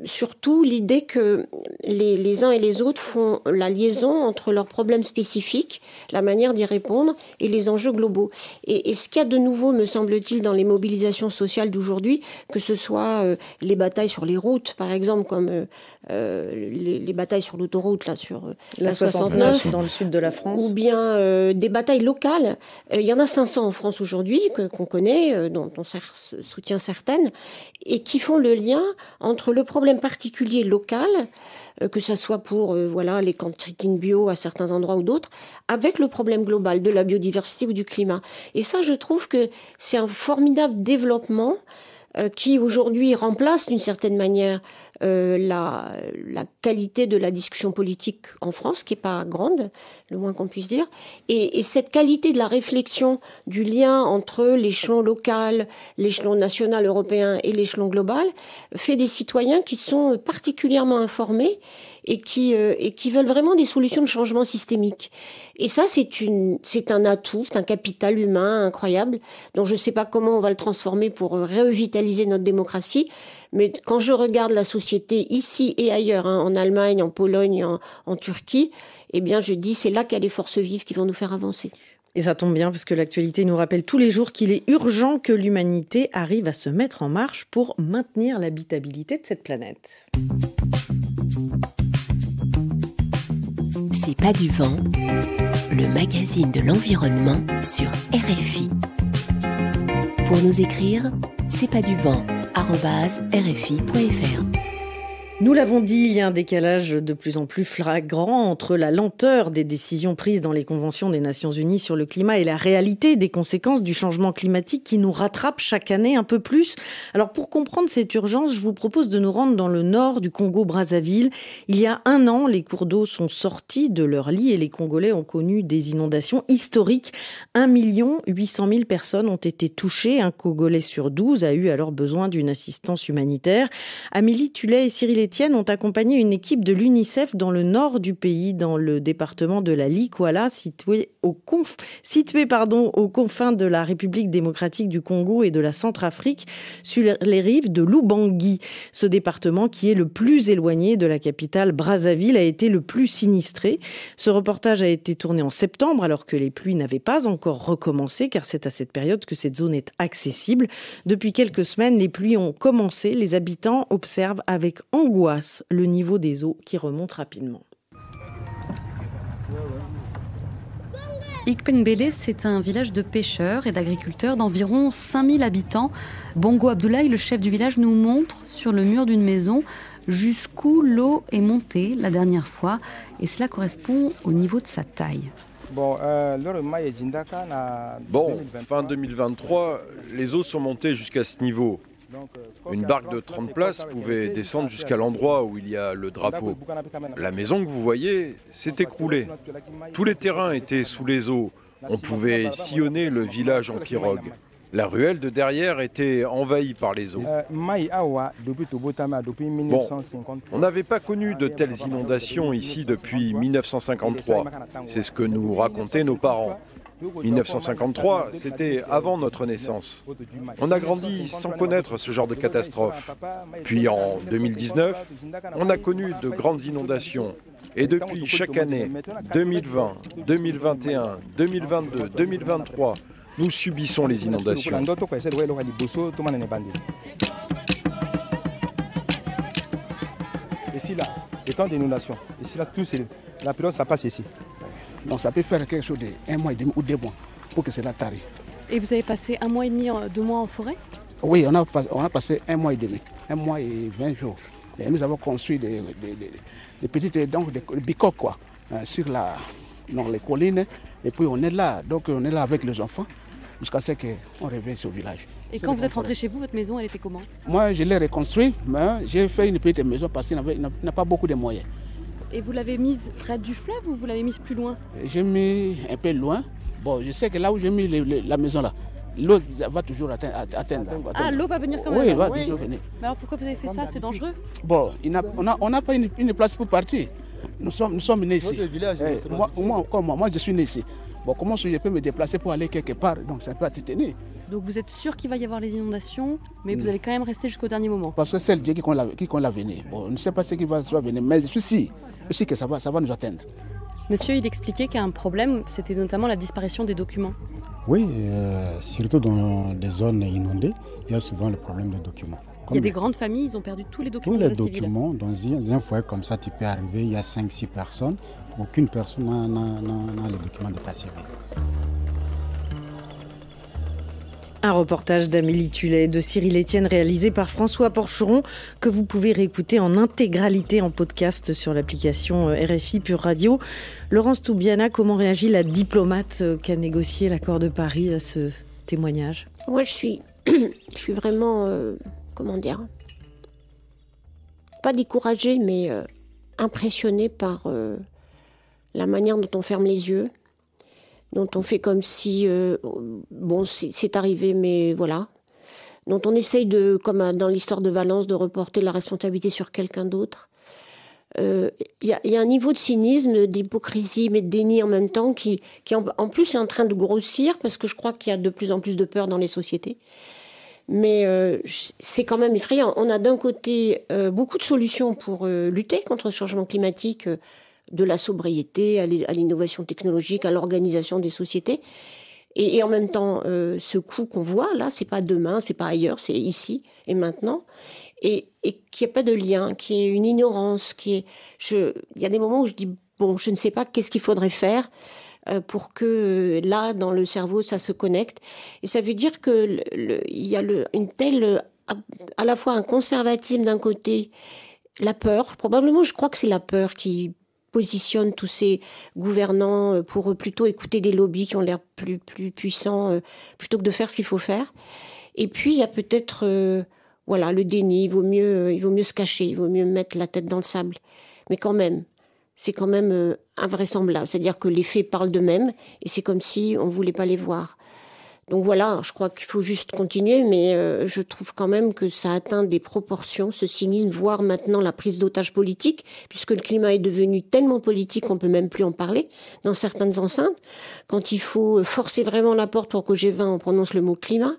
surtout l'idée que les uns et les autres font la liaison entre leurs problèmes spécifiques, la manière d'y répondre et les enjeux globaux. Et ce qu'il y a de nouveau, me semble-t-il, dans les mobilisations sociales d'aujourd'hui, que ce soit les batailles sur les routes, par exemple, comme les batailles sur l'autoroute, là, sur la 69, dans le sud de la France, ou bien des batailles locales. Il y en a 500 en France aujourd'hui, qu'on connaît, dont on soutient certaines, et qui font le lien entre le problème particulier local, que ça soit pour les cantines bio à certains endroits ou d'autres, avec le problème global de la biodiversité ou du climat. Et ça, je trouve que c'est un formidable développement qui aujourd'hui remplace d'une certaine manière la qualité de la discussion politique en France, qui est pas grande, le moins qu'on puisse dire, et cette qualité de la réflexion du lien entre l'échelon local, l'échelon national européen et l'échelon global fait des citoyens qui sont particulièrement informés et qui veulent vraiment des solutions de changement systémique. Et ça, c'est un atout, c'est un capital humain incroyable, dont je ne sais pas comment on va le transformer pour revitaliser notre démocratie. Mais quand je regarde la société ici et ailleurs, en Allemagne, en Pologne, en Turquie, eh bien, je dis, c'est là qu'il y a les forces vives qui vont nous faire avancer. Et ça tombe bien parce que l'actualité nous rappelle tous les jours qu'il est urgent que l'humanité arrive à se mettre en marche pour maintenir l'habitabilité de cette planète. C'est pas du vent, le magazine de l'environnement sur RFI. Pour nous écrire, c'est pas du vent@rfi.fr. Nous l'avons dit, il y a un décalage de plus en plus flagrant entre la lenteur des décisions prises dans les conventions des Nations Unies sur le climat et la réalité des conséquences du changement climatique qui nous rattrape chaque année un peu plus. Alors pour comprendre cette urgence, je vous propose de nous rendre dans le nord du Congo-Brazzaville. Il y a 1 an, les cours d'eau sont sortis de leur lit et les Congolais ont connu des inondations historiques. 1 800 000 personnes ont été touchées. Un Congolais sur 12 a eu alors besoin d'une assistance humanitaire. Amélie Tullet et Cyril Etienne ont accompagné une équipe de l'UNICEF dans le nord du pays, dans le département de la Likwala, situé aux confins de la République démocratique du Congo et de la Centrafrique, sur les rives de l'Ubangi. Ce département, qui est le plus éloigné de la capitale Brazzaville, a été le plus sinistré. Ce reportage a été tourné en septembre, alors que les pluies n'avaient pas encore recommencé, car c'est à cette période que cette zone est accessible. Depuis quelques semaines, les pluies ont commencé. Les habitants observent avec angoisse le niveau des eaux qui remonte rapidement. Ikpenbele, c'est un village de pêcheurs et d'agriculteurs d'environ 5000 habitants. Bongo Abdoulaye, le chef du village, nous montre sur le mur d'une maison jusqu'où l'eau est montée la dernière fois, et cela correspond au niveau de sa taille. Fin 2023, les eaux sont montées jusqu'à ce niveau. Une barque de 30 places pouvait descendre jusqu'à l'endroit où il y a le drapeau. La maison que vous voyez s'est écroulée. Tous les terrains étaient sous les eaux. On pouvait sillonner le village en pirogue. La ruelle de derrière était envahie par les eaux. On n'avait pas connu de telles inondations ici depuis 1953. C'est ce que nous racontaient nos parents. 1953, c'était avant notre naissance. On a grandi sans connaître ce genre de catastrophe. Puis en 2019, on a connu de grandes inondations. Et depuis chaque année, 2020, 2021, 2022, 2023, nous subissons les inondations. Ici, là, le temps d'inondation. Ici, là, la période, ça passe ici. Donc ça peut faire quelque chose d'1 mois et demi ou 2 mois pour que cela t'arrive. Et vous avez passé 1 mois et demi, 2 mois en forêt? Oui, on a passé 1 mois et demi, 1 mois et 20 jours. Et nous avons construit des petites bicoques sur les collines. Et puis on est là, donc on est là avec les enfants jusqu'à ce qu'on revienne au village. Et quand vous êtes rentré chez vous, votre maison, elle était comment? Moi, je l'ai reconstruite, mais j'ai fait une petite maison parce qu'il n'a pas beaucoup de moyens. Et vous l'avez mise près du fleuve ou vous l'avez mise plus loin? J'ai mis un peu loin. Bon, je sais que là où j'ai mis la maison là, l'eau va toujours atteindre. Ah, l'eau va venir quand même? Oui, elle va toujours venir. Mais alors pourquoi vous avez fait ça? C'est dangereux? Bon, on n'a pas une place pour partir. Nous sommes nés ici. Moi, je suis né ici. Bon, comment je peux me déplacer pour aller quelque part? Donc, ça peut être tenu. Donc, vous êtes sûr qu'il va y avoir les inondations, mais vous allez quand même rester jusqu'au dernier moment? Parce que c'est le Dieu qui compte l'avenir. Bon, on ne sait pas ce qui va venir, mais je suis sûr que ça va nous atteindre. Monsieur, il expliquait qu'un problème, c'était notamment la disparition des documents. Oui, surtout dans des zones inondées, il y a souvent le problème de documents. Il y a des grandes familles, ils ont perdu tous les documents. Tous les documents, dans un foyer comme ça, tu peux arriver, il y a 5-6 personnes, aucune personne n'a les documents d'état civil. Un reportage d'Amélie Tullet et de Cyril Etienne réalisé par François Porcheron que vous pouvez réécouter en intégralité en podcast sur l'application RFI Pure Radio. Laurence Toubiana, comment réagit la diplomate qui a négocié l'accord de Paris à ce témoignage? Moi, je suis vraiment, pas découragée, mais impressionnée par la manière dont on ferme les yeux, dont on fait comme si, c'est arrivé, mais voilà, dont on essaye comme dans l'histoire de Valence, de reporter la responsabilité sur quelqu'un d'autre. y a un niveau de cynisme, d'hypocrisie, mais de déni en même temps qui en plus est en train de grossir parce que je crois qu'il y a de plus en plus de peur dans les sociétés. Mais c'est quand même effrayant. On a d'un côté beaucoup de solutions pour lutter contre le changement climatique, de la sobriété à l'innovation technologique, à l'organisation des sociétés. Et en même temps, ce coup qu'on voit là, c'est pas demain, c'est pas ailleurs, c'est ici et maintenant. Et qu'il n'y ait pas de lien, qu'il y ait une ignorance, il y a des moments où je dis, bon, je ne sais pas qu'est-ce qu'il faudrait faire pour que là, dans le cerveau, ça se connecte. Et ça veut dire que il y a une telle, à la fois un conservatisme d'un côté, la peur, probablement je crois que c'est la peur qui positionne tous ces gouvernants pour plutôt écouter des lobbies qui ont l'air plus puissants plutôt que de faire ce qu'il faut faire. Et puis il y a peut-être le déni, il vaut mieux se cacher, il vaut mieux mettre la tête dans le sable. Mais quand même, c'est quand même invraisemblable. C'est-à-dire que les faits parlent d'eux-mêmes et c'est comme si on voulait pas les voir. Donc voilà, je crois qu'il faut juste continuer, mais je trouve quand même que ça atteint des proportions, ce cynisme, voire maintenant la prise d'otage politique, puisque le climat est devenu tellement politique qu'on peut même plus en parler dans certaines enceintes. Quand il faut forcer vraiment la porte pour qu'au G20 on prononce le mot climat,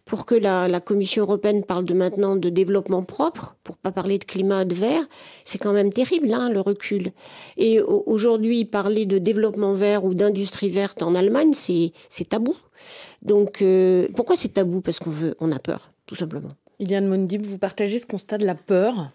pour que la Commission européenne parle maintenant de développement propre, pour pas parler de climat de vert, c'est quand même terrible, hein, le recul. Et aujourd'hui, parler de développement vert ou d'industrie verte en Allemagne, c'est tabou. Donc, pourquoi c'est tabou ? Parce qu'on a peur, tout simplement. Iliane Mondib, vous partagez ce constat de la peur ?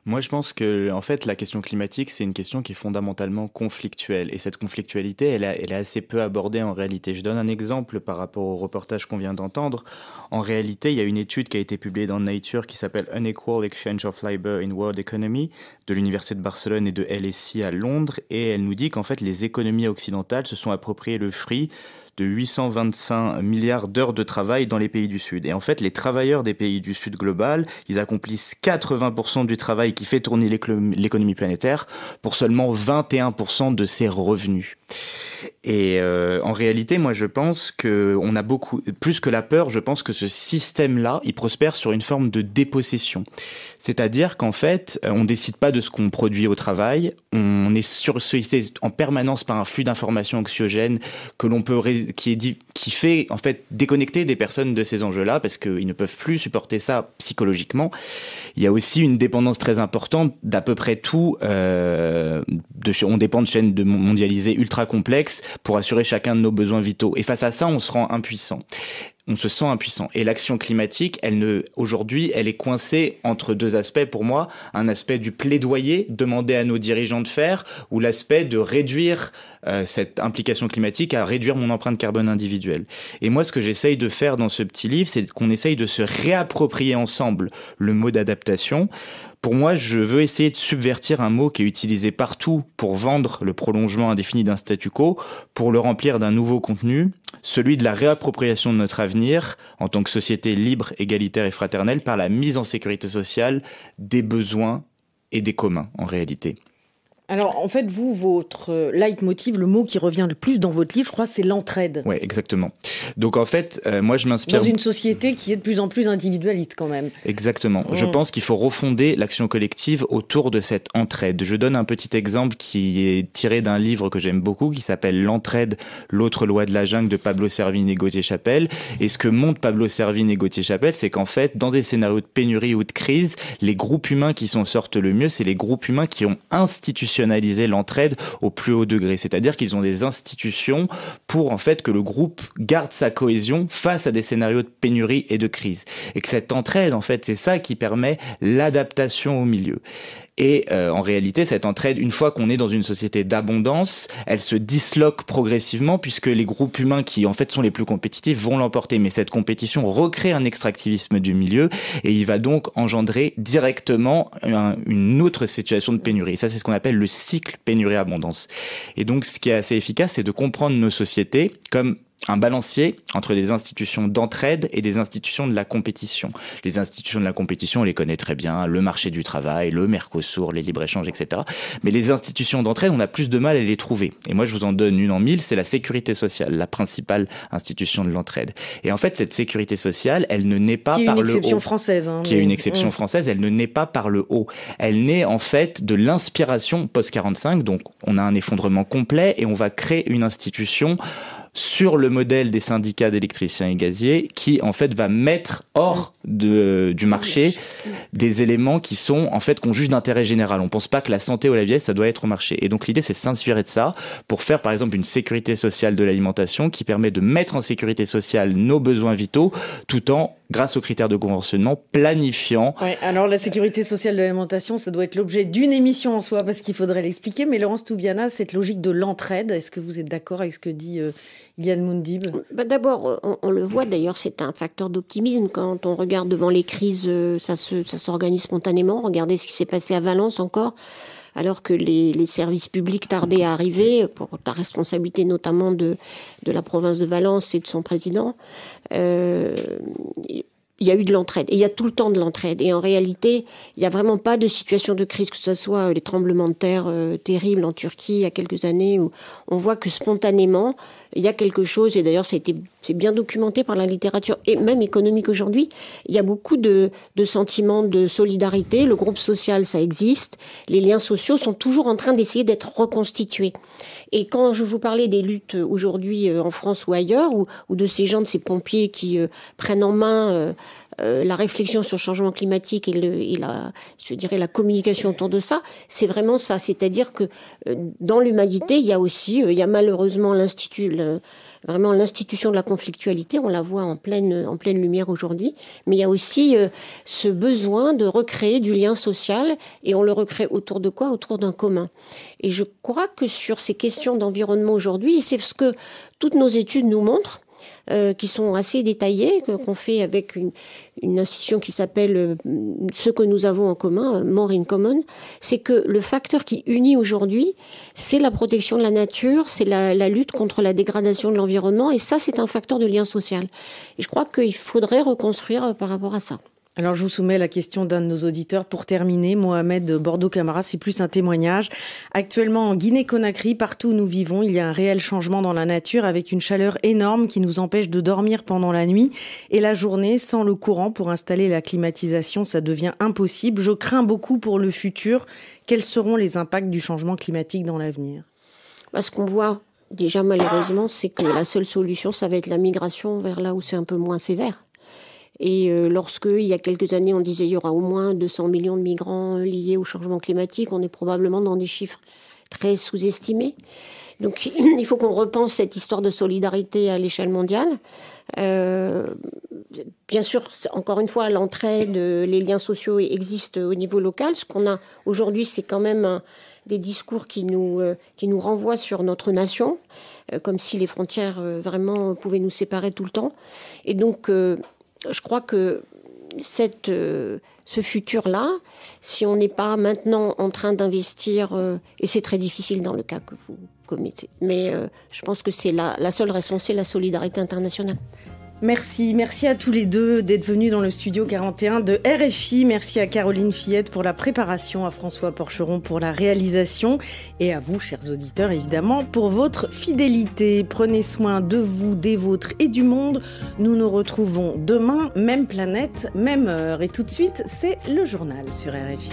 Moi, je pense que, en fait, la question climatique, c'est une question qui est fondamentalement conflictuelle. Et cette conflictualité, elle est assez peu abordée en réalité. Je donne un exemple par rapport au reportage qu'on vient d'entendre. En réalité, il y a une étude qui a été publiée dans Nature qui s'appelle Unequal Exchange of Labour in World Economy de l'Université de Barcelone et de LSI à Londres. Et elle nous dit qu'en fait, les économies occidentales se sont appropriées le fruit de 825 milliards d'heures de travail dans les pays du Sud. Et en fait, les travailleurs des pays du Sud global, ils accomplissent 80% du travail qui fait tourner l'économie planétaire pour seulement 21% de ses revenus. Et en réalité, moi, je pense que on a beaucoup, plus que la peur, je pense que ce système-là, il prospère sur une forme de dépossession. C'est-à-dire qu'en fait, on décide pas de ce qu'on produit au travail, on est sollicité en permanence par un flux d'informations anxiogènes que l'on peut qui fait en fait déconnecter des personnes de ces enjeux-là parce qu'ils ne peuvent plus supporter ça psychologiquement. Il y a aussi une dépendance très importante d'à peu près tout. On dépend de chaînes mondialisées ultra complexes pour assurer chacun de nos besoins vitaux. Et face à ça, on se rend impuissant. On se sent impuissant. Et l'action climatique, aujourd'hui, elle est coincée entre deux aspects pour moi. Un aspect du plaidoyer demandé à nos dirigeants de faire, ou l'aspect de réduire cette implication climatique à réduire mon empreinte carbone individuelle. Et moi, ce que j'essaye de faire dans ce petit livre, c'est qu'on essaye de se réapproprier ensemble le mot d'adaptation. Pour moi, je veux essayer de subvertir un mot qui est utilisé partout pour vendre le prolongement indéfini d'un statu quo, pour le remplir d'un nouveau contenu, celui de la réappropriation de notre avenir en tant que société libre, égalitaire et fraternelle par la mise en sécurité sociale des besoins et des communs en réalité. Alors, en fait, votre leitmotiv, le mot qui revient le plus dans votre livre, je crois, c'est l'entraide. Oui, exactement. Donc, en fait, moi, je m'inspire... Dans une société qui est de plus en plus individualiste, quand même. Exactement. Je pense qu'il faut refonder l'action collective autour de cette entraide. Je donne un petit exemple qui est tiré d'un livre que j'aime beaucoup, qui s'appelle L'entraide, l'autre loi de la jungle de Pablo Servigne et Gauthier Chapelle. Et ce que montrent Pablo Servigne et Gauthier Chapelle, c'est qu'en fait, dans des scénarios de pénurie ou de crise, les groupes humains qui s'en sortent le mieux, c'est les groupes humains qui ont institutionnalisé l'entraide au plus haut degré. C'est-à-dire qu'ils ont des institutions pour en fait que le groupe garde sa cohésion face à des scénarios de pénurie et de crise. Et que cette entraide, en fait, c'est ça qui permet l'adaptation au milieu. Et en réalité, cette entraide, une fois qu'on est dans une société d'abondance, elle se disloque progressivement puisque les groupes humains qui en fait sont les plus compétitifs vont l'emporter. Mais cette compétition recrée un extractivisme du milieu et il va donc engendrer directement une autre situation de pénurie. Ça, c'est ce qu'on appelle le cycle pénurie-abondance. Et donc, ce qui est assez efficace, c'est de comprendre nos sociétés comme un balancier entre des institutions d'entraide et des institutions de la compétition. Les institutions de la compétition, on les connaît très bien, le marché du travail, le Mercosur, les libres-échanges, etc. Mais les institutions d'entraide, on a plus de mal à les trouver. Et moi, je vous en donne une en mille, c'est la sécurité sociale, la principale institution de l'entraide. Et en fait, cette sécurité sociale, elle ne naît pas par le haut. Qui est une exception française. Qui est une exception française, elle ne naît pas par le haut. Elle naît en fait de l'inspiration post-45, donc on a un effondrement complet et on va créer une institution sur le modèle des syndicats d'électriciens et gaziers qui, en fait, va mettre hors du marché des éléments qui sont, en fait, qu'on juge d'intérêt général. On pense pas que la santé ou la vieillesse, ça doit être au marché. Et donc, l'idée, c'est de s'inspirer de ça pour faire, par exemple, une sécurité sociale de l'alimentation qui permet de mettre en sécurité sociale nos besoins vitaux tout en, grâce aux critères de conventionnement, planifiant. Ouais, alors la sécurité sociale de l'alimentation, ça doit être l'objet d'une émission en soi parce qu'il faudrait l'expliquer. Mais Laurence Toubiana, cette logique de l'entraide, est-ce que vous êtes d'accord avec ce que dit Iliane Moundib? D'abord, on le voit d'ailleurs, c'est un facteur d'optimisme. Quand on regarde devant les crises, ça s'organise spontanément. Regardez ce qui s'est passé à Valence encore, alors que les services publics tardaient à arriver, pour la responsabilité notamment de la province de Valence et de son président. Il y a eu de l'entraide. Et il y a tout le temps de l'entraide. Et en réalité, il n'y a vraiment pas de situation de crise, que ce soit les tremblements de terre terribles en Turquie il y a quelques années, où on voit que spontanément, il y a quelque chose, et d'ailleurs c'est bien documenté par la littérature, et même économique aujourd'hui, il y a beaucoup de sentiments de solidarité. Le groupe social, ça existe. Les liens sociaux sont toujours en train d'essayer d'être reconstitués. Et quand je vous parlais des luttes aujourd'hui en France ou ailleurs, ou de ces gens, de ces pompiers qui prennent en main la réflexion sur le changement climatique et la communication autour de ça, c'est vraiment ça. C'est-à-dire que dans l'humanité, il y a malheureusement vraiment l'institution de la conflictualité, on la voit en pleine lumière aujourd'hui, mais il y a aussi ce besoin de recréer du lien social, et on le recrée autour de quoi? Autour d'un commun. Et je crois que sur ces questions d'environnement aujourd'hui, c'est ce que toutes nos études nous montrent, qui sont assez détaillées, qu'on fait avec une institution qui s'appelle Ce que nous avons en commun, More in Common, c'est que le facteur qui unit aujourd'hui, c'est la protection de la nature, c'est la lutte contre la dégradation de l'environnement, et ça, c'est un facteur de lien social. Et je crois qu'il faudrait reconstruire par rapport à ça. Alors, je vous soumets la question d'un de nos auditeurs. Pour terminer, Mohamed Bordeaux-Camara, c'est plus un témoignage. Actuellement, en Guinée-Conakry, partout où nous vivons, il y a un réel changement dans la nature avec une chaleur énorme qui nous empêche de dormir pendant la nuit. Et la journée, sans le courant pour installer la climatisation, ça devient impossible. Je crains beaucoup pour le futur. Quels seront les impacts du changement climatique dans l'avenir? Ce qu'on voit déjà, malheureusement, c'est que la seule solution, ça va être la migration vers là où c'est un peu moins sévère. Et lorsque, il y a quelques années, on disait qu'il y aura au moins 200 millions de migrants liés au changement climatique, on est probablement dans des chiffres très sous-estimés. Donc, il faut qu'on repense cette histoire de solidarité à l'échelle mondiale. Bien sûr, encore une fois, l'entraide, les liens sociaux existent au niveau local. Ce qu'on a aujourd'hui, c'est quand même des discours qui nous renvoient sur notre nation, comme si les frontières vraiment pouvaient nous séparer tout le temps. Et donc, je crois que ce futur-là, si on n'est pas maintenant en train d'investir, et c'est très difficile dans le cas que vous commettez, mais je pense que c'est la seule réponse, c'est la solidarité internationale. Merci à tous les deux d'être venus dans le studio 41 de RFI. Merci à Caroline Fillette pour la préparation, à François Porcheron pour la réalisation et à vous, chers auditeurs, évidemment, pour votre fidélité. Prenez soin de vous, des vôtres et du monde. Nous nous retrouvons demain, même planète, même heure. Et tout de suite, c'est le journal sur RFI.